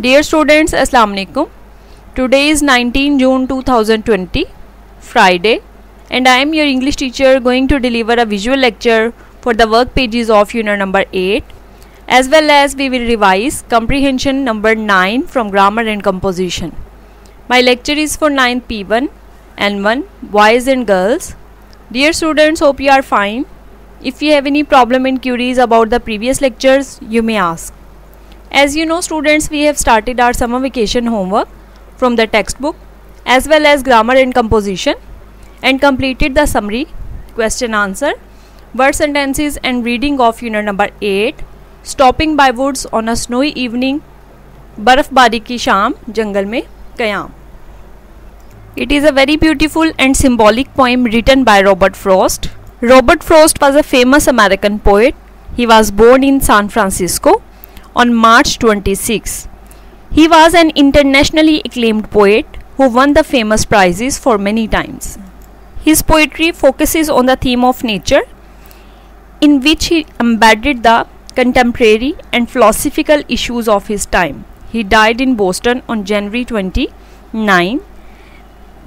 Dear students, Assalamu alaikum. Today is 19 June 2020, Friday, and I am your English teacher going to deliver a visual lecture for the work pages of unit number 8, as well as we will revise comprehension number 9 from grammar and composition. My lecture is for 9th P1 N1 boys and girls. Dear students, hope you are fine. If you have any problem and queries about the previous lectures, you may ask. As you know students, we have started our summer vacation homework from the textbook as well as grammar and composition and completed the summary, question answer, word sentences and reading of unit number 8, stopping by woods on a snowy evening, बर्फबारी की शाम जंगल में क़याम. It is a very beautiful and symbolic poem written by Robert Frost. Robert Frost was a famous American poet. He was born in San Francisco on March 26. He was an internationally acclaimed poet who won the famous prizes for many times. His poetry focuses on the theme of nature, in which he embedded the contemporary and philosophical issues of his time. He died in Boston on January 29.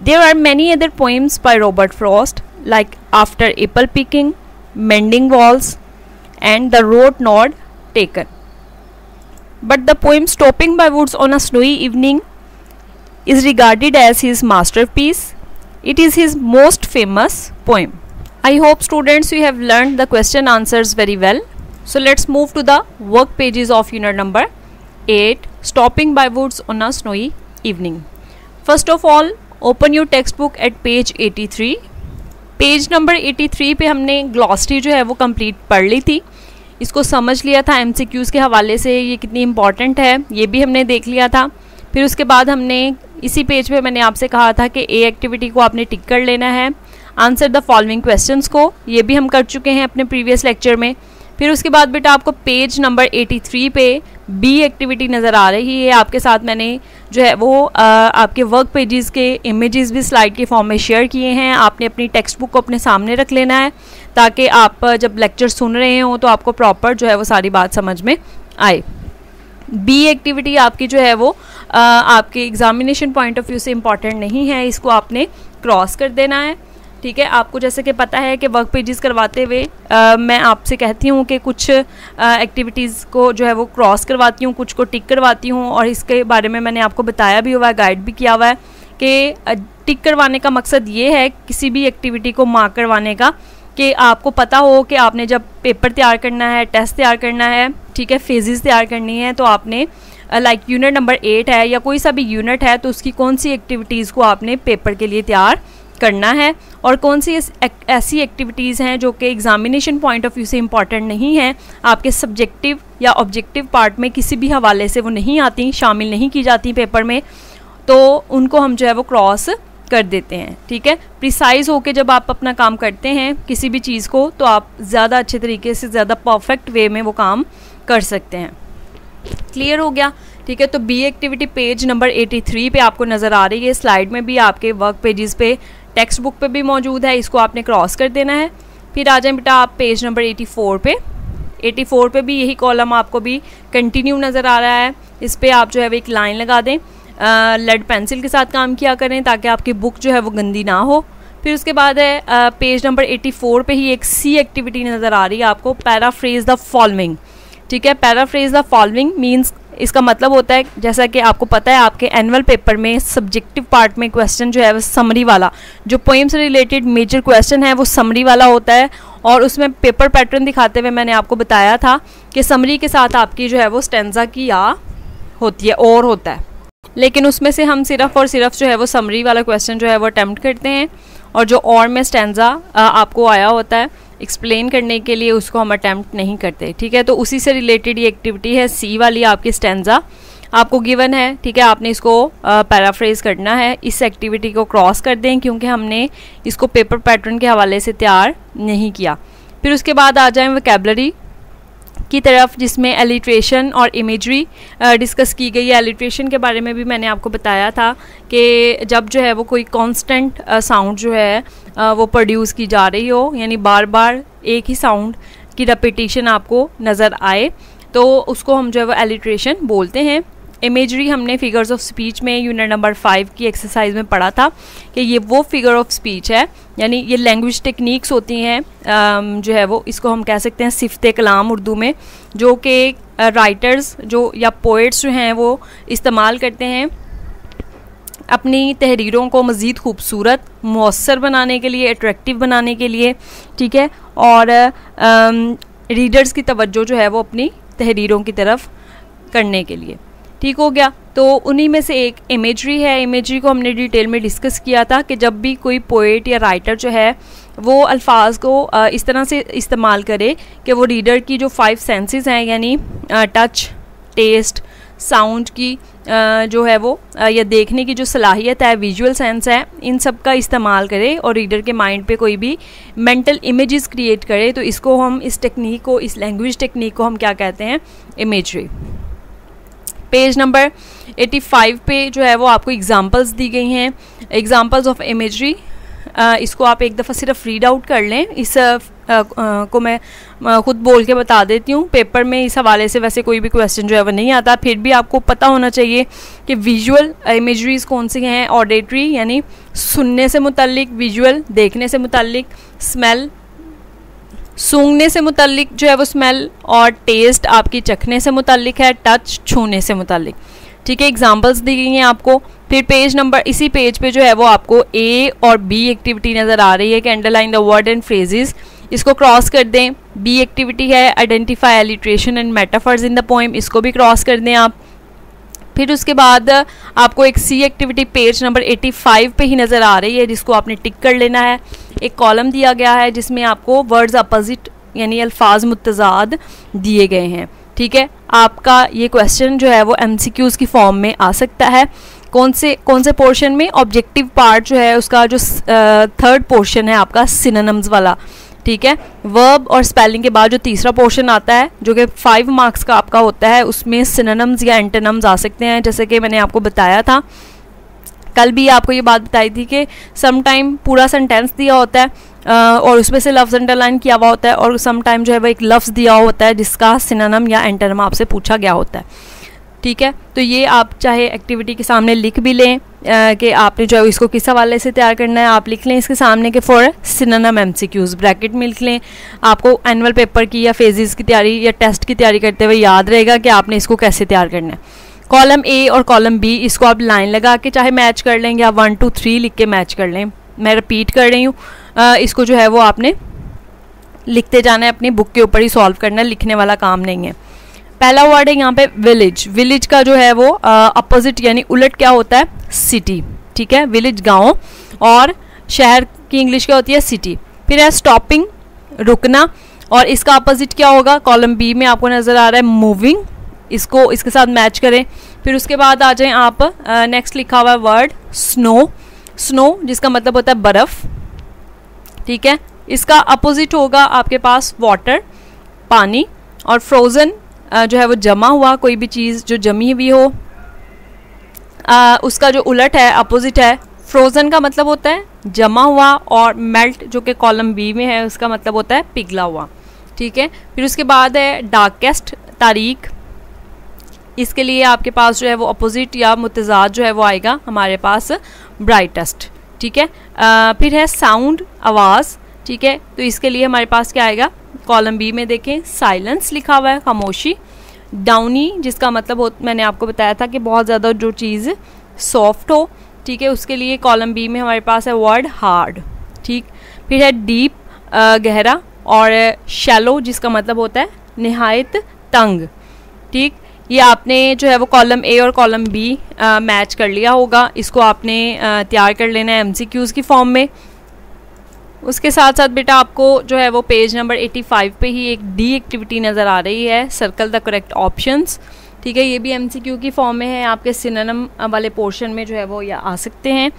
There are many other poems by Robert Frost like After Apple Picking, Mending Walls, and The Road Not Taken. But the poem Stopping by Woods on a Snowy Evening is regarded as his masterpiece. It is his most famous poem. I hope students you have learned the question answers very well. So let's move to the work pages of unit number 8, Stopping by Woods on a Snowy Evening. First of all, open your textbook at page 83. Page number 83 पे हमने glossary जो है वो complete पढ़ ली थी. इसको समझ लिया था एमसीक्यूज़ के हवाले से ये कितनी इम्पॉर्टेंट है, ये भी हमने देख लिया था. फिर उसके बाद हमने इसी पेज पे मैंने आपसे कहा था कि ए एक्टिविटी को आपने टिक कर लेना है. आंसर द फॉलोइंग क्वेश्चंस को, ये भी हम कर चुके हैं अपने प्रीवियस लेक्चर में. फिर उसके बाद बेटा आपको पेज नंबर 83 पे बी एक्टिविटी नज़र आ रही है. आपके साथ मैंने जो है वो आपके वर्क पेजेस के इमेजेस भी स्लाइड के फॉर्म में शेयर किए हैं. आपने अपनी टेक्स्ट बुक को अपने सामने रख लेना है ताकि आप जब लेक्चर सुन रहे हो तो आपको प्रॉपर जो है वो सारी बात समझ में आए. बी एक्टिविटी आपकी जो है वो आपके एग्जामिनेशन पॉइंट ऑफ व्यू से इम्पॉर्टेंट नहीं है, इसको आपने क्रॉस कर देना है. ठीक है, आपको जैसे कि पता है कि वर्क पेजेस करवाते हुए मैं आपसे कहती हूँ कि कुछ एक्टिविटीज़ को जो है वो क्रॉस करवाती हूँ, कुछ को टिक करवाती हूँ, और इसके बारे में मैंने आपको बताया भी हुआ है, गाइड भी किया हुआ है कि टिक करवाने का मकसद ये है किसी भी एक्टिविटी को मार्क करवाने का कि आपको पता हो कि आपने जब पेपर तैयार करना है, टेस्ट तैयार करना है, ठीक है, फेजेस तैयार करनी है, तो आपने लाइक यूनिट नंबर 8 है या कोई सा भी यूनिट है तो उसकी कौन सी एक्टिविटीज़ को आपने पेपर के लिए तैयार करना है और कौन सी ऐसी एक्टिविटीज़ हैं जो कि एग्जामिनेशन पॉइंट ऑफ व्यू से इम्पॉर्टेंट नहीं है, आपके सब्जेक्टिव या ऑब्जेक्टिव पार्ट में किसी भी हवाले से वो नहीं आती, शामिल नहीं की जाती पेपर में, तो उनको हम जो है वो क्रॉस कर देते हैं. ठीक है, प्रिसाइज होके जब आप अपना काम करते हैं किसी भी चीज़ को तो आप ज़्यादा अच्छे तरीके से, ज़्यादा परफेक्ट वे में वो काम कर सकते हैं. क्लियर हो गया? ठीक है, तो बी एक्टिविटी पेज नंबर 83 पे आपको नज़र आ रही है, स्लाइड में भी आपके वर्क पेजेस पे, टेक्स्ट बुक पे भी मौजूद है, इसको आपने क्रॉस कर देना है. फिर आ जाए बेटा आप पेज नंबर 84 पे. 84 पे भी यही कॉलम आपको भी कंटिन्यू नज़र आ रहा है. इस पर आप जो है वो एक लाइन लगा दें, लेड पेंसिल के साथ काम किया करें ताकि आपकी बुक जो है वो गंदी ना हो. फिर उसके बाद है पेज नंबर 84 पे ही एक सी एक्टिविटी नज़र आ रही है आपको, पैराफ्रेज द फॉलोइंग. ठीक है, पैराफ्रेज द फॉलोइंग मीन्स, इसका मतलब होता है जैसा कि आपको पता है आपके एनुअल पेपर में सब्जेक्टिव पार्ट में क्वेश्चन जो है वो समरी वाला, जो पोएम से रिलेटेड मेजर क्वेश्चन है वो समरी वाला होता है, और उसमें पेपर पैटर्न दिखाते हुए मैंने आपको बताया था कि समरी के साथ आपकी जो है वो स्टेंजा की या होती है और होता है, लेकिन उसमें से हम सिर्फ और सिर्फ जो है वो समरी वाला क्वेश्चन जो है वो अटैम्प्ट करते हैं, और जो और में स्टेंजा आपको आया होता है एक्सप्लेन करने के लिए उसको हम अटैम्प्ट नहीं करते. ठीक है, तो उसी से रिलेटेड ये एक्टिविटी है, सी वाली आपकी स्टेंजा आपको गिवन है. ठीक है, आपने इसको पैराफ्रेज करना है. इस एक्टिविटी को क्रॉस कर दें क्योंकि हमने इसको पेपर पैटर्न के हवाले से तैयार नहीं किया. फिर उसके बाद आ जाएं वोकैबुलरी की तरफ, जिसमें एलिट्रेशन और इमेजरी डिस्कस की गई है. एलिट्रेशन के बारे में भी मैंने आपको बताया था कि जब जो है वो कोई कांस्टेंट साउंड जो है वो प्रोड्यूस की जा रही हो, यानी बार बार एक ही साउंड की रेपिटेशन आपको नज़र आए, तो उसको हम जो है वो एलिट्रेशन बोलते हैं. इमेजरी हमने फिगर्स ऑफ स्पीच में यूनिट नंबर 5 की एक्सरसाइज में पढ़ा था कि ये वो फिगर ऑफ स्पीच है, यानी ये लैंग्वेज टेक्निक्स होती हैं जो है वो, इसको हम कह सकते हैं सिफ्ते कलाम उर्दू में, जो कि राइटर्स जो या पोइट्स जो हैं वो इस्तेमाल करते हैं अपनी तहरीरों को मज़ीद खूबसूरत मौसर बनाने के लिए, अट्रैक्टिव बनाने के लिए, ठीक है, और रीडर्स की तवज्जो जो है वो अपनी तहरीरों की तरफ करने के लिए। ठीक हो गया। तो उन्हीं में से एक इमेजरी है। इमेजरी को हमने डिटेल में डिस्कस किया था कि जब भी कोई पोएट या राइटर जो है वो अल्फाज को इस तरह से इस्तेमाल करे कि वो रीडर की जो 5 सेंसेस हैं, यानी टच, टेस्ट, साउंड की जो है वो या देखने की जो सलाहियत है, विजुअल सेंस है, इन सब का इस्तेमाल करे और रीडर के माइंड पे कोई भी मेंटल इमेजेस क्रिएट करे, तो इसको हम, इस टेक्निक को, इस लैंग्वेज टेक्निक को हम क्या कहते हैं? इमेजरी। पेज नंबर 85 पे जो है वो आपको एग्जांपल्स दी गई हैं, एग्जांपल्स ऑफ इमेजरी। इसको आप एक दफ़ा सिर्फ रीड आउट कर लें। इस को मैं खुद बोल के बता देती हूँ। पेपर में इस हवाले से वैसे कोई भी क्वेश्चन जो है वो नहीं आता, फिर भी आपको पता होना चाहिए कि विजुअल इमेजरीज कौन सी हैं। ऑडिटरी यानी सुनने से मुतल्लिक, विजुअल देखने से मुतल्लिक, स्मेल सूंघने से मुतल्लिक जो है वो स्मेल, और टेस्ट आपकी चखने से मुतल्लिक है, टच छूने से मुतल्लिक। ठीक है, एग्जांपल्स दी गई हैं आपको। फिर पेज नंबर, इसी पेज पे जो है वो आपको ए और बी एक्टिविटी नज़र आ रही है कि underline the word and phrases. इसको क्रॉस कर दें। बी एक्टिविटी है identify alliteration and metaphors in the poem, इसको भी क्रॉस कर दें आप। फिर उसके बाद आपको एक सी एक्टिविटी पेज नंबर 85 पे ही नज़र आ रही है, जिसको आपने टिक कर लेना है। एक कॉलम दिया गया है जिसमें आपको वर्ड्स अपोजिट यानी अल्फाज मुतजाद दिए गए हैं। ठीक है, आपका ये क्वेश्चन जो है वो MCQs की फॉर्म में आ सकता है। कौन से पोर्शन में? ऑब्जेक्टिव पार्ट जो है उसका जो थर्ड पोर्शन है आपका सिनोनिम्स वाला। ठीक है, वर्ब और स्पेलिंग के बाद जो तीसरा पोर्शन आता है जो कि 5 मार्क्स का आपका होता है, उसमें सिनोनिम्स या एंटोनिम्स आ सकते हैं। जैसे कि मैंने आपको बताया था, कल भी आपको ये बात बताई थी कि सम टाइम पूरा सेंटेंस दिया होता है और उसमें से लफ्ज़ अंडरलाइन किया हुआ होता है, और सम टाइम जो है वो एक लफ्ज़ दिया हुआ होता है जिसका सिनोनिम या एंटोनिम आपसे पूछा गया होता है। ठीक है, तो ये आप चाहे एक्टिविटी के सामने लिख भी लें कि आपने जो है इसको किस हवाले से तैयार करना है, आप लिख लें इसके सामने के फॉर सिनोनिम MCQs ब्रैकेट में लिख लें। आपको एनुअल पेपर की या फेजेस की तैयारी या टेस्ट की तैयारी करते हुए याद रहेगा कि आपने इसको कैसे तैयार करना है। कॉलम ए और कॉलम बी, इसको आप लाइन लगा के चाहे मैच कर लें या 1 2 3 लिख के मैच कर लें। मैं रिपीट कर रही हूँ, इसको जो है वो आपने लिखते जाना है, अपनी बुक के ऊपर ही सॉल्व करना है, लिखने वाला काम नहीं है। पहला वर्ड है यहाँ पे विलेज। विलेज का जो है वो अपोजिट यानी उलट क्या होता है? सिटी। ठीक है, विलेज गांव, और शहर की इंग्लिश क्या होती है? सिटी। फिर है स्टॉपिंग, रुकना, और इसका अपोजिट क्या होगा? कॉलम बी में आपको नज़र आ रहा है मूविंग, इसको इसके साथ मैच करें। फिर उसके बाद आ जाएं आप, नेक्स्ट लिखा हुआ है वर्ड स्नो। स्नो जिसका मतलब होता है बर्फ़। ठीक है, इसका अपोजिट होगा आपके पास वाटर, पानी, और फ्रोज़न जो है वो जमा हुआ, कोई भी चीज़ जो जमी हुई हो, उसका जो उलट है, अपोजिट है। फ्रोज़न का मतलब होता है जमा हुआ, और मेल्ट जो कि कॉलम बी में है उसका मतलब होता है पिघला हुआ। ठीक है, फिर उसके बाद है डार्केस्ट, तारीख। इसके लिए आपके पास जो है वो अपोजिट या मुतजाद जो है वो आएगा हमारे पास ब्राइटेस्ट। ठीक है, फिर है साउंड, आवाज़। ठीक है, तो इसके लिए हमारे पास क्या आएगा? कॉलम बी में देखें साइलेंस लिखा हुआ है, खामोशी। डाउनी जिसका मतलब मैंने आपको बताया था कि बहुत ज़्यादा जो चीज़ सॉफ्ट हो। ठीक है, उसके लिए कॉलम बी में हमारे पास है वर्ड हार्ड। ठीक, फिर है डीप, गहरा, और शैलो जिसका मतलब होता है निहायत तंग। ठीक, ये आपने जो है वो कॉलम ए और कॉलम बी मैच कर लिया होगा, इसको आपने तैयार कर लेना है MCQs की फॉर्म में। उसके साथ साथ बेटा आपको जो है वो पेज नंबर 85 पे ही एक डी एक्टिविटी नज़र आ रही है, सर्कल द करेक्ट ऑप्शंस। ठीक है, ये भी MCQ की फॉर्म में है, आपके सिनोनिम वाले पोर्शन में जो है वो या आ सकते हैं।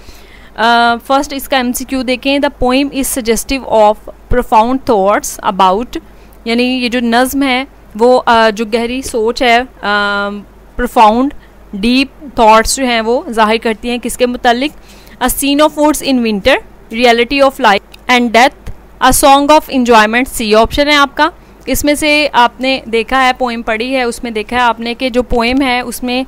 फर्स्ट इसका MCQ देखें। The poem is suggestive of profound thoughts about, यानी ये जो नज़्म है वो जो गहरी सोच है, प्रोफाउंड डीप थॉट्स जो हैं वो जाहिर करती हैं किसके मुतालिक? A scene of woods in winter, reality of life and death, a song of enjoyment. C option है आपका। इसमें से आपने देखा है, पोएम पढ़ी है, उसमें देखा है आपने कि जो पोएम है उसमें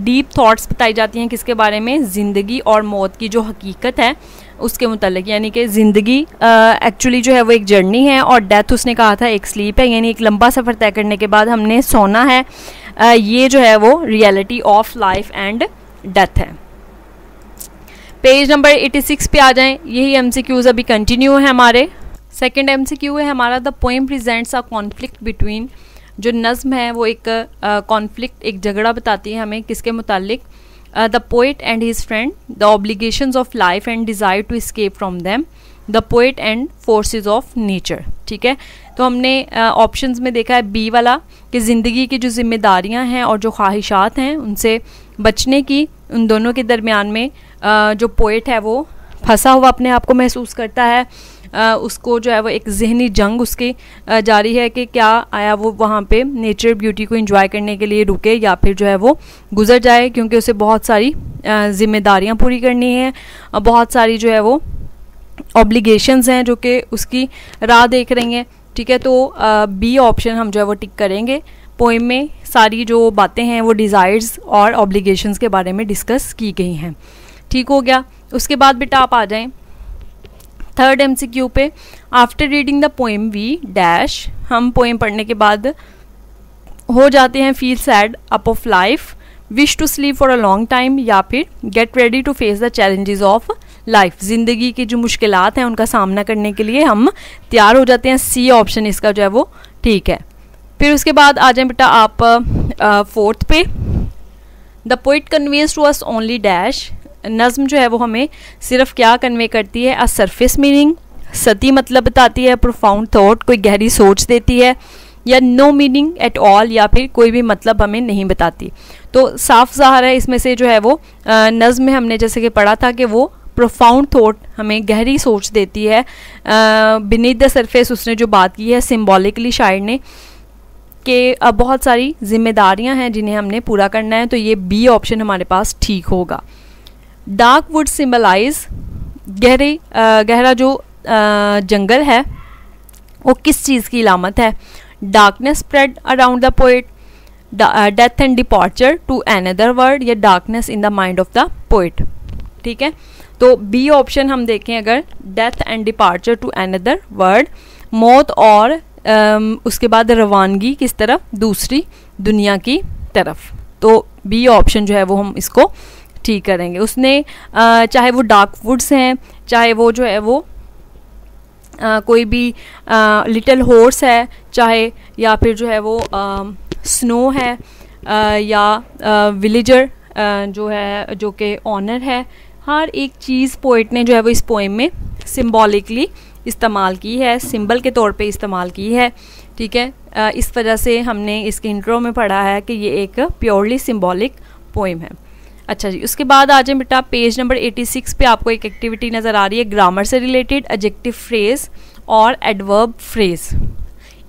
डीप थॉट्स बताई जाती हैं किसके बारे में, ज़िंदगी और मौत की जो हकीकत है उसके मुतालिक। यानी कि ज़िंदगी एक्चुअली जो है वो एक जर्नी है और डेथ उसने कहा था एक स्लीप है, यानी एक लंबा सफ़र तय करने के बाद हमने सोना है। ये जो है वो reality of life and death है। पेज नंबर 86 पे आ जाएं। यही MCQs अभी कंटिन्यू है हमारे। सेकंड MCQ है हमारा, the poem presents a conflict between. जो नज़्म है वो एक कॉन्फ्लिक्ट, एक झगड़ा बताती है हमें किसके मुतालिक, the poet and his friend, the obligations of life and desire to escape from them, the poet and forces of nature. ठीक है, तो हमने ऑप्शंस में देखा है बी वाला कि ज़िंदगी की जो जिम्मेदारियां हैं और जो ख्वाहिशात हैं उनसे बचने की, उन दोनों के दरमियान में जो पोएट है वो फंसा हुआ अपने आप को महसूस करता है। उसको जो है वो एक ज़हनी जंग उसकी जारी है कि क्या आया वो वहाँ पे नेचर ब्यूटी को एंजॉय करने के लिए रुके या फिर जो है वो गुजर जाए, क्योंकि उसे बहुत सारी जिम्मेदारियाँ पूरी करनी है, बहुत सारी जो है वो ऑब्लिगेशंस हैं जो कि उसकी राह देख रही हैं। ठीक है, तो बी ऑप्शन हम जो है वो टिक करेंगे। पोएम में सारी जो बातें हैं वो डिज़ायर्स और ऑब्लिगेशंस के बारे में डिस्कस की गई हैं। ठीक हो गया। उसके बाद बेटा आप आ जाएं थर्ड MCQ पे। After reading the poem we dash, हम पोएम पढ़ने के बाद हो जाते हैं feel sad up of life, wish to sleep for a long time, या फिर get ready to face the challenges of life. ज़िंदगी की जो मुश्किलात हैं उनका सामना करने के लिए हम तैयार हो जाते हैं। सी ऑप्शन इसका जो है वो ठीक है। फिर उसके बाद आ जाए बेटा आप फोर्थ पे। The poet conveys to us only dash, नज़्म जो है वो हमें सिर्फ क्या कन्वे करती है, अ सरफेस मीनिंग, सती मतलब बताती है, प्रोफाउंड थॉट कोई गहरी सोच देती है, या नो मीनिंग एट ऑल, या फिर कोई भी मतलब हमें नहीं बताती। तो साफ ज़ाहिर है इसमें से जो है वो नज़्म में हमने जैसे कि पढ़ा था कि वो प्रोफाउंड थॉट हमें गहरी सोच देती है। बीनीथ द सरफेस उसने जो बात की है सिम्बॉलिकली शायर ने कि बहुत सारी जिम्मेदारियां हैं जिन्हें हमने पूरा करना है, तो ये बी ऑप्शन हमारे पास ठीक होगा। डार्क वुड सिम्बलाइज, गहरा जो जंगल है वो किस चीज़ की इलामत है, darkness spread around the poet, death and departure to another world, या darkness in the mind of the poet. ठीक है, तो बी ऑप्शन हम देखें अगर, death and departure to another world, मौत और उसके बाद रवानगी किस तरफ, दूसरी दुनिया की तरफ। तो बी ऑप्शन जो है वो हम इसको ठीक करेंगे। उसने चाहे वो डार्क वुड्स हैं, चाहे वो जो है वो कोई भी लिटिल हॉर्स है, चाहे या फिर जो है वो स्नो है, या विलेजर जो है जो कि ऑनर है, हर एक चीज़ पोइट ने जो है वो इस पोएम में सिम्बॉलिकली इस्तेमाल की है, सिंबल के तौर पे इस्तेमाल की है। ठीक है, इस वजह से हमने इसके इंट्रो में पढ़ा है कि ये एक प्योरली सिंबॉलिक पोएम है। अच्छा जी, उसके बाद आ जाए बेटा पेज नंबर 86 पे आपको एक एक्टिविटी नज़र आ रही है ग्रामर से रिलेटेड, एडजेक्टिव फ्रेज और एडवर्ब फ्रेज।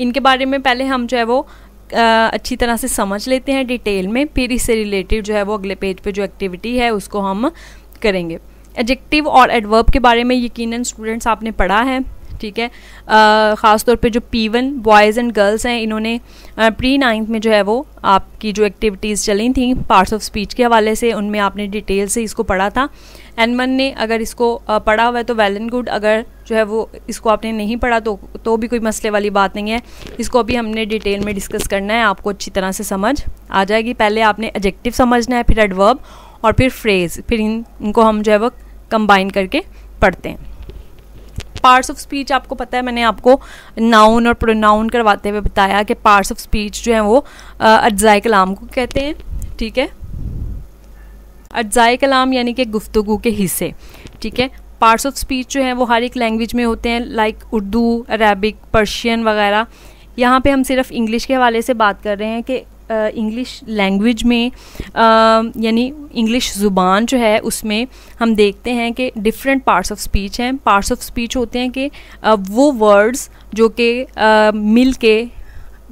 इनके बारे में पहले हम जो है वो अच्छी तरह से समझ लेते हैं डिटेल में, फिर इससे रिलेटेड जो है वो अगले पेज पे जो एक्टिविटी है उसको हम करेंगे। एडजेक्टिव और एडवर्ब के बारे में यकीनन स्टूडेंट्स आपने पढ़ा है। ठीक है, ख़ास तौर पे जो P1 बॉयज़ एंड गर्ल्स हैं, इन्होंने प्री 9th में जो है वो आपकी जो एक्टिविटीज़ चली थी पार्ट्स ऑफ स्पीच के हवाले से, उनमें आपने डिटेल से इसको पढ़ा था। N1 ने अगर इसको पढ़ा हुआ है तो वेल एंड गुड, अगर जो है वो इसको आपने नहीं पढ़ा तो भी कोई मसले वाली बात नहीं है। इसको अभी हमने डिटेल में डिस्कस करना है, आपको अच्छी तरह से समझ आ जाएगी। पहले आपने एडजेक्टिव समझना है, फिर एडवर्ब और फिर फ्रेज़, फिर इनको हम जो है वो कंबाइन करके पढ़ते हैं। पार्ट्स ऑफ स्पीच आपको पता है, मैंने आपको नाउन और प्रोनाउन करवाते हुए बताया कि पार्ट्स ऑफ स्पीच जो है वो अज्जाए कलाम को कहते हैं। ठीक है, अज्जाए कलाम यानी कि गुफ्तगू के हिस्से। ठीक है, पार्ट्स ऑफ स्पीच जो हैं वो हर एक लैंग्वेज में होते हैं, लाइक उर्दू, अरेबिक, पर्शियन वगैरह। यहाँ पे हम सिर्फ इंग्लिश के हवाले से बात कर रहे हैं कि इंग्लिश लैंग्वेज में यानी इंग्लिश ज़ुबान जो है उसमें हम देखते हैं कि डिफरेंट पार्ट्स ऑफ स्पीच हैं। पार्ट्स ऑफ स्पीच होते हैं कि वो वर्ड्स जो कि मिल के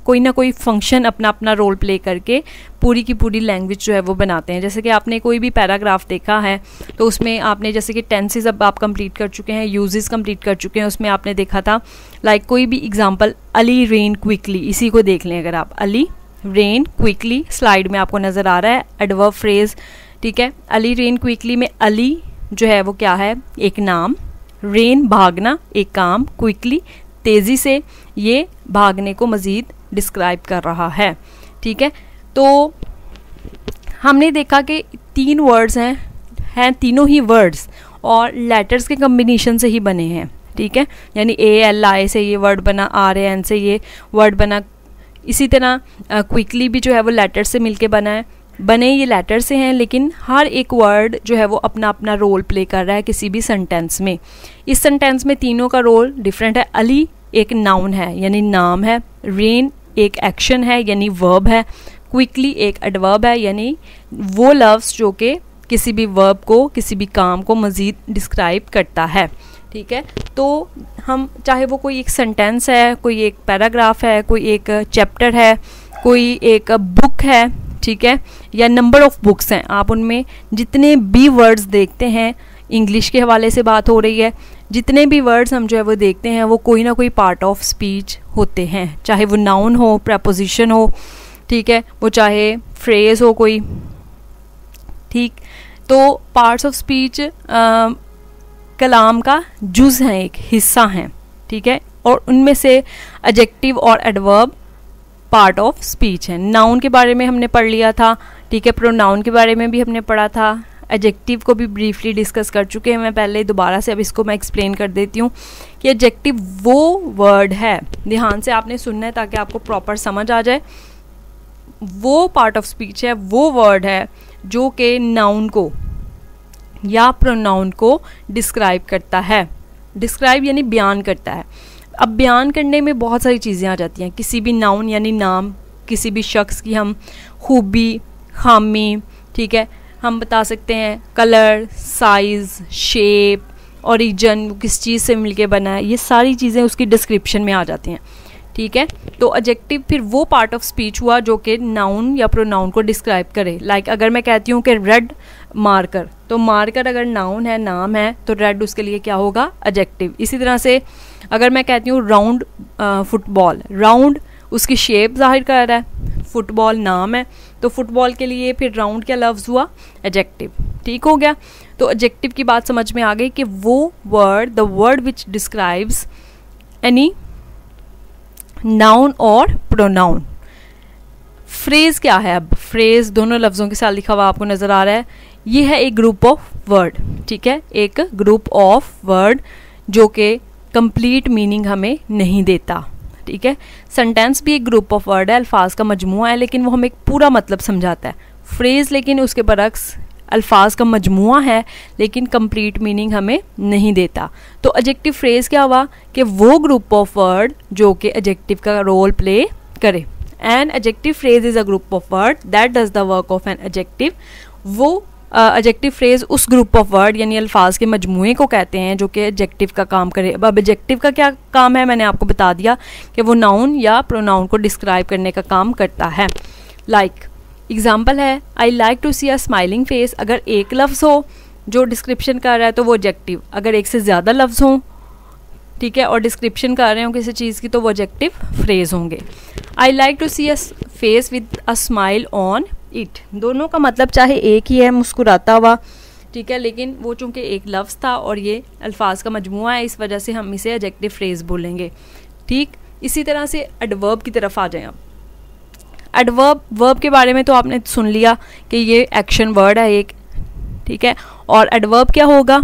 कोई ना कोई फंक्शन अपना अपना रोल प्ले करके पूरी की पूरी लैंग्वेज जो है वो बनाते हैं। जैसे कि आपने कोई भी पैराग्राफ देखा है तो उसमें आपने जैसे कि टेंसेस अब आप कंप्लीट कर चुके हैं, यूजेस कंप्लीट कर चुके हैं, उसमें आपने देखा था लाइक कोई भी एग्जांपल अली रेन क्विकली, इसी को देख लें अगर आप, अली रेन क्विकली स्लाइड में आपको नज़र आ रहा है एडवर्ब फ्रेज, ठीक है। अली रेन क्विकली में अली जो है वो क्या है, एक नाम, रेन भागना एक काम, क्विकली तेज़ी से, ये भागने को मज़ीद डिस्क्राइब कर रहा है, ठीक है। तो हमने देखा कि 3 वर्ड्स हैं तीनों ही वर्ड्स और लेटर्स के कम्बिनेशन से ही बने हैं, ठीक है। यानी ALI से ये वर्ड बना, RAN से ये वर्ड बना, इसी तरह क्विकली भी जो है वो लेटर से मिलके बना है, बने ये लेटर से हैं, लेकिन हर एक वर्ड जो है वो अपना अपना रोल प्ले कर रहा है किसी भी सेंटेंस में। इस सेंटेंस में तीनों का रोल डिफरेंट है। अली एक नाउन है यानी नाम है, रेन एक एक्शन है यानी वर्ब है, क्विकली एक एडवर्ब है यानी वो लफ्ज़ जो कि किसी भी वर्ब को, किसी भी काम को मज़ीद डिस्क्राइब करता है, ठीक है। तो हम चाहे वो कोई एक सेंटेंस है, कोई एक पैराग्राफ है, कोई एक चैप्टर है, कोई एक बुक है, ठीक है, या नंबर ऑफ़ बुक्स हैं, आप उनमें जितने भी वर्ड्स देखते हैं, इंग्लिश के हवाले से बात हो रही है, जितने भी वर्ड्स हम जो है वो देखते हैं वो कोई ना कोई पार्ट ऑफ स्पीच होते हैं, चाहे वो नाउन हो, प्रपोजिशन हो, ठीक है, वो चाहे फ्रेज हो कोई, ठीक। तो पार्ट्स ऑफ स्पीच कलाम का जुज़ हैं, एक हिस्सा हैं, ठीक है, और उनमें से एडजेक्टिव और एडवर्ब पार्ट ऑफ स्पीच है। नाउन के बारे में हमने पढ़ लिया था, ठीक है, प्रोनाउन के बारे में भी हमने पढ़ा था, एडजेक्टिव को भी ब्रीफली डिस्कस कर चुके हैं मैं पहले, दोबारा से अब इसको मैं एक्सप्लेन कर देती हूँ कि एडजेक्टिव वो वर्ड है, ध्यान से आपने सुनना है ताकि आपको प्रॉपर समझ आ जाए, वो पार्ट ऑफ स्पीच है, वो वर्ड है जो कि नाउन को या प्रोनाउन को डिस्क्राइब करता है। डिस्क्राइब यानी बयान करता है। अब बयान करने में बहुत सारी चीज़ें आ जाती हैं, किसी भी नाउन यानी नाम, किसी भी शख्स की हम खूबी, खामी, ठीक है, हम बता सकते हैं कलर, साइज़, शेप, ओरिजिन, किस चीज़ से मिलके बना है, ये सारी चीज़ें उसकी डिस्क्रिप्शन में आ जाती हैं, ठीक है। तो एडजेक्टिव फिर वो पार्ट ऑफ स्पीच हुआ जो कि नाउन या प्रोनाउन को डिस्क्राइब करे। लाइक अगर मैं कहती हूँ कि रेड मार्कर, तो मार्कर अगर नाउन है, नाम है, तो रेड उसके लिए क्या होगा, एडजेक्टिव। इसी तरह से अगर मैं कहती हूँ राउंड फुटबॉल, राउंड उसकी शेप जाहिर कर रहा है, फुटबॉल नाम है, तो फुटबॉल के लिए फिर राउंड क्या लफ्ज़ हुआ, एडजेक्टिव, ठीक हो गया। तो एडजेक्टिव की बात समझ में आ गई कि वो word, the word which describes any noun और प्रोनाउन। फ्रेज क्या है, अब फ्रेज दोनों लफ्ज़ों के साथ लिखा हुआ आपको नज़र आ रहा है, ये है एक ग्रुप ऑफ वर्ड, ठीक है, एक ग्रुप ऑफ वर्ड जो कि कंप्लीट मीनिंग हमें नहीं देता, ठीक है। सेंटेंस भी एक ग्रुप ऑफ वर्ड है, अल्फाज का मजमुआ है, लेकिन वो हमें एक पूरा मतलब समझाता है। फ्रेज लेकिन उसके बरक्स अल्फाज का मजमुआ है लेकिन कंप्लीट मीनिंग हमें नहीं देता। तो एडजेक्टिव फ्रेज क्या हुआ कि वो ग्रुप ऑफ वर्ड जो कि एडजेक्टिव का रोल प्ले करे। An adjective phrase is a group of word that does the work of an adjective. वो एडजेक्टिव फ्रेज उस ग्रुप ऑफ वर्ड यानी अल्फाज के मजमूए को कहते हैं जो कि एडजेक्टिव का काम करे। अब एडजेक्टिव का क्या काम है, मैंने आपको बता दिया कि वो नाउन या प्रोनाउन को डिस्क्राइब करने का काम करता है। लाइक एग्जाम्पल है, I like to see a smiling face. अगर एक लफ्ज़ हो जो डिस्क्रिप्शन कर रहा है तो वो एडजेक्टिव, अगर एक से ज़्यादा लफ्ज़ हों, ठीक है, और डिस्क्रिप्शन कर रहे हो किसी चीज़ की, तो वो एडजेक्टिव फ्रेज होंगे। I like to see a face with a smile on it, दोनों का मतलब चाहे एक ही है, मुस्कुराता हुआ, ठीक है, लेकिन वो चूँकि एक लफ्ज़ था और ये अल्फाज का मजमुआ है, इस वजह से हम इसे एडजेक्टिव फ्रेज बोलेंगे, ठीक। इसी तरह से एडवर्ब की तरफ आ जाएं। अब एडवर्ब, वर्ब के बारे में तो आपने सुन लिया कि ये एक्शन वर्ड है एक, ठीक है, और एडवर्ब क्या होगा,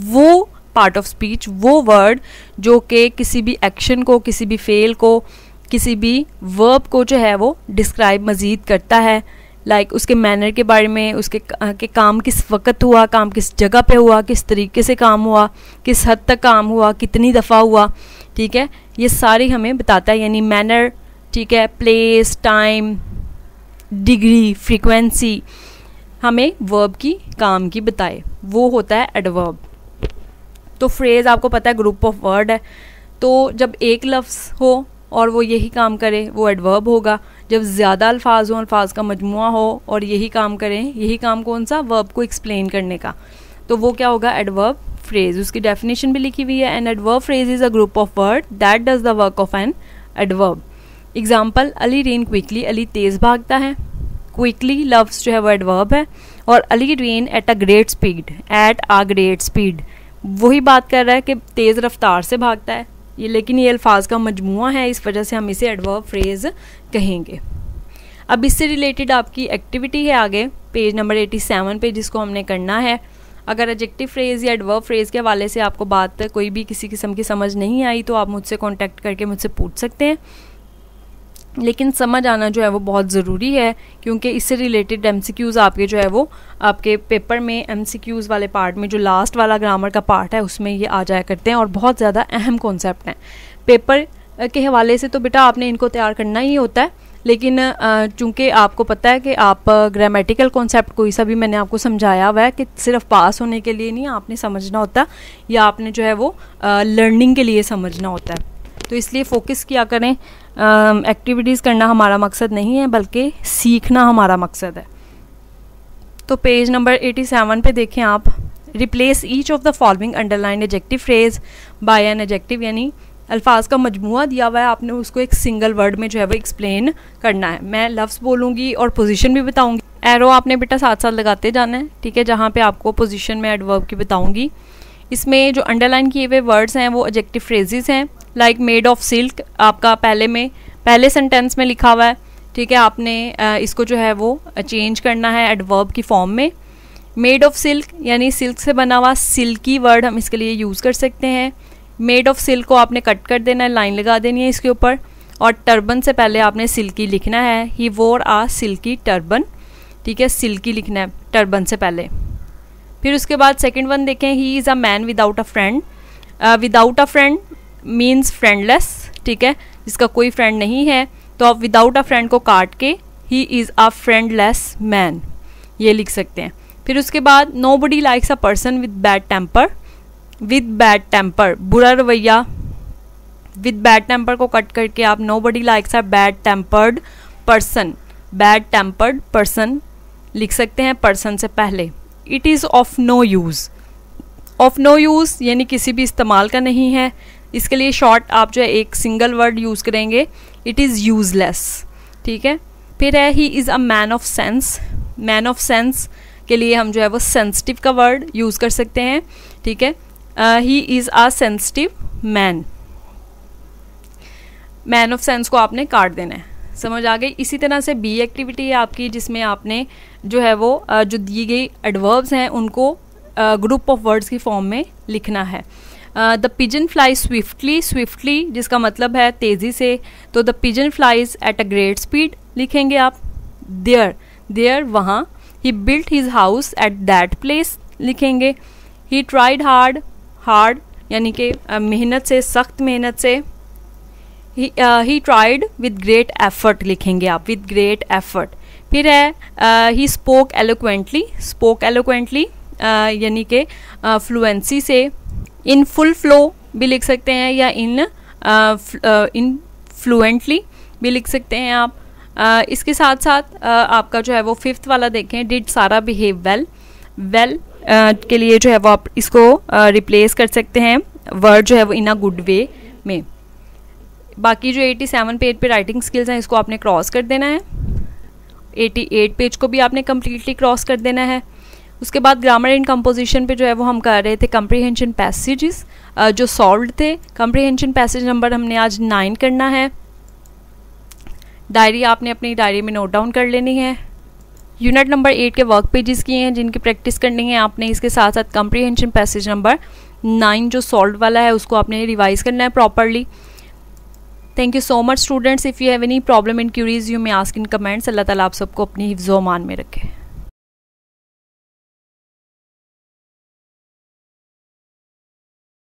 वो पार्ट ऑफ स्पीच, वो वर्ड जो कि किसी भी एक्शन को, किसी भी फेल को, किसी भी वर्ब को जो है वो डिस्क्राइब मज़ीद करता है। लाइक उसके मैनर के बारे में, उसके के काम किस वक्त हुआ, काम किस जगह पे हुआ, किस तरीके से काम हुआ, किस हद तक काम हुआ, कितनी दफ़ा हुआ, ठीक है, ये सारी हमें बताता है। यानी मैनर, ठीक है, प्लेस, टाइम, डिग्री, फ्रीक्वेंसी हमें वर्ब की काम की बताए, वो होता है एडवर्ब। तो फ्रेज आपको पता है ग्रुप ऑफ वर्ड है, तो जब एक लफ्ज़ हो और वो यही काम करे, वो एडवर्ब होगा। जब ज़्यादा अल्फाज हों, अल्फाज का मजमुआ हो और यही काम करें, यही काम कौन सा, वर्ब को एक्सप्लेन करने का, तो वो क्या होगा, एडवर्ब फ्रेज। उसकी डेफिनेशन भी लिखी हुई है, an adverb phrase is a group of word that does the work of an adverb. Example, Ali rain quickly, Ali तेज़ भागता है। क्विकली लव्स जो है वो एडवर्ब है, और Ali ran at a great speed, at a great speed वही बात कर रहा है कि तेज़ रफ्तार से भागता है ये, लेकिन ये अल्फाज का मजमुआ है, इस वजह से हम इसे एडवर्ब फ्रेज कहेंगे। अब इससे रिलेटेड आपकी एक्टिविटी है आगे पेज नंबर 87 पे, जिसको हमने करना है। अगर एडजेक्टिव फ्रेज़ या एडवर्ब फ्रेज़ के हवाले से आपको बात कोई भी किसी किस्म की समझ नहीं आई तो आप मुझसे कांटेक्ट करके मुझसे पूछ सकते हैं, लेकिन समझ आना जो है वो बहुत ज़रूरी है, क्योंकि इससे रिलेटेड एमसीक्यूज़ आपके जो है वो आपके पेपर में एमसीक्यूज़ वाले पार्ट में, जो लास्ट वाला ग्रामर का पार्ट है उसमें ये आ जाया करते हैं, और बहुत ज़्यादा अहम कॉन्सेप्ट हैं। पेपर के हवाले से तो बेटा आपने इनको तैयार करना ही होता है, लेकिन चूँकि आपको पता है कि आप ग्रामेटिकल कॉन्सेप्ट कोई सा भी मैंने आपको समझाया हुआ है कि सिर्फ पास होने के लिए नहीं आपने समझना होता, या आपने जो है वो लर्निंग के लिए समझना होता है। तो इसलिए फ़ोकस किया करें, एक्टिविटीज़ करना हमारा मकसद नहीं है बल्कि सीखना हमारा मकसद है। तो पेज नंबर 87 पे देखें आप, replace each of the following underline adjective phrase by an adjective, यानी अल्फाज का मजमुआ दिया हुआ है, आपने उसको एक सिंगल वर्ड में जो है वो एक्सप्लेन करना है। मैं लफ्ज़ बोलूँगी और पोजीशन भी बताऊँगी, एरो आपने बेटा साथ साथ लगाते जाना है, ठीक है, जहाँ पे आपको पोजीशन में एडवर्ब की बताऊँगी। इसमें जो अंडरलाइन किए हुए वर्ड्स हैं वो एडजेक्टिव फ्रेजेस हैं, लाइक मेड ऑफ सिल्क आपका पहले सेंटेंस में लिखा हुआ है, ठीक है, आपने इसको जो है वो चेंज करना है एडवर्ब की फॉर्म में। मेड ऑफ सिल्क यानी सिल्क से बना हुआ, सिल्की वर्ड हम इसके लिए यूज़ कर सकते हैं। मेड ऑफ सिल्क को आपने कट कर देना है, लाइन लगा देनी है इसके ऊपर, और टर्बन से पहले आपने सिल्की लिखना है, ही वोर आ सिल्की टर्बन, ठीक है, सिल्की लिखना है टर्बन से पहले। फिर उसके बाद सेकंड वन देखें, he is a man without a friend. Without a friend means friendless, ठीक है, जिसका कोई फ्रेंड नहीं है, तो आप विदाउट अ फ्रेंड को काट के ही इज़ अ फ्रेंडलेस मैन ये लिख सकते हैं। फिर उसके बाद nobody likes a person with bad temper, with bad temper बुरा रवैया, विद बैड टेम्पर को कट करके आप nobody likes a bad tempered person, bad tempered person लिख सकते हैं पर्सन से पहले। It is of no use, of no use यानी किसी भी इस्तेमाल का नहीं है, इसके लिए शॉर्ट आप जो है एक सिंगल वर्ड यूज़ करेंगे, इट इज़ यूजलेस, ठीक है। फिर है ही is a man of sense, man of sense के लिए हम जो है वो सेंसिटिव का वर्ड यूज़ कर सकते हैं, ठीक है, ही is a sensitive man, man of sense को आपने काट देना है, समझ आ गई। इसी तरह से बी एक्टिविटी है आपकी, जिसमें आपने जो है वो जो दी गई एडवर्ब्स हैं उनको ग्रुप ऑफ वर्ड्स की फॉर्म में लिखना है। The pigeon flies swiftly, swiftly जिसका मतलब है तेज़ी से, तो the pigeon flies at a great speed लिखेंगे आप। देयर, देयर वहाँ। He built his house at that place लिखेंगे। ही ट्राइड हार्ड, हार्ड यानी कि मेहनत से, सख्त मेहनत से। He tried with great effort लिखेंगे आप, विद ग्रेट एफर्ट। फिर है he spoke eloquently, spoke eloquently यानी कि फ्लुएंसी से। इन फुल फ्लो भी लिख सकते हैं, या इन फ्लुएंटली भी लिख सकते हैं आप। इसके साथ साथ आपका जो है वो फिफ्थ वाला देखें, डिड सारा बिहेव वेल, वेल के लिए जो है वो आप इसको रिप्लेस कर सकते हैं वर्ड जो है वो इन अ गुड वे में। बाकी जो 87 पेज पे राइटिंग स्किल्स हैं इसको आपने क्रॉस कर देना है, 88 पेज को भी आपने कम्प्लीटली क्रॉस कर देना है। उसके बाद ग्रामर एंड कंपोजिशन पे जो है वो हम कर रहे थे कम्प्रीहेंशन पैसेजेस जो सॉल्व्ड थे। कम्प्रीहेंशन पैसेज नंबर हमने आज 9 करना है। डायरी आपने अपनी डायरी में नोट डाउन कर लेनी है। यूनिट नंबर 8 के वर्क पेजेस किए हैं जिनकी प्रैक्टिस करनी है आपने। इसके साथ साथ कम्प्रीहेंशन पैसेज नंबर 9 जो सॉल्व्ड वाला है उसको आपने रिवाइज करना है properly. Thank you so much students. If you have any problem in queries you may ask in comments. Allah Taala आप सबको अपनी हिफ्ज़-ओ-अमान में रखे।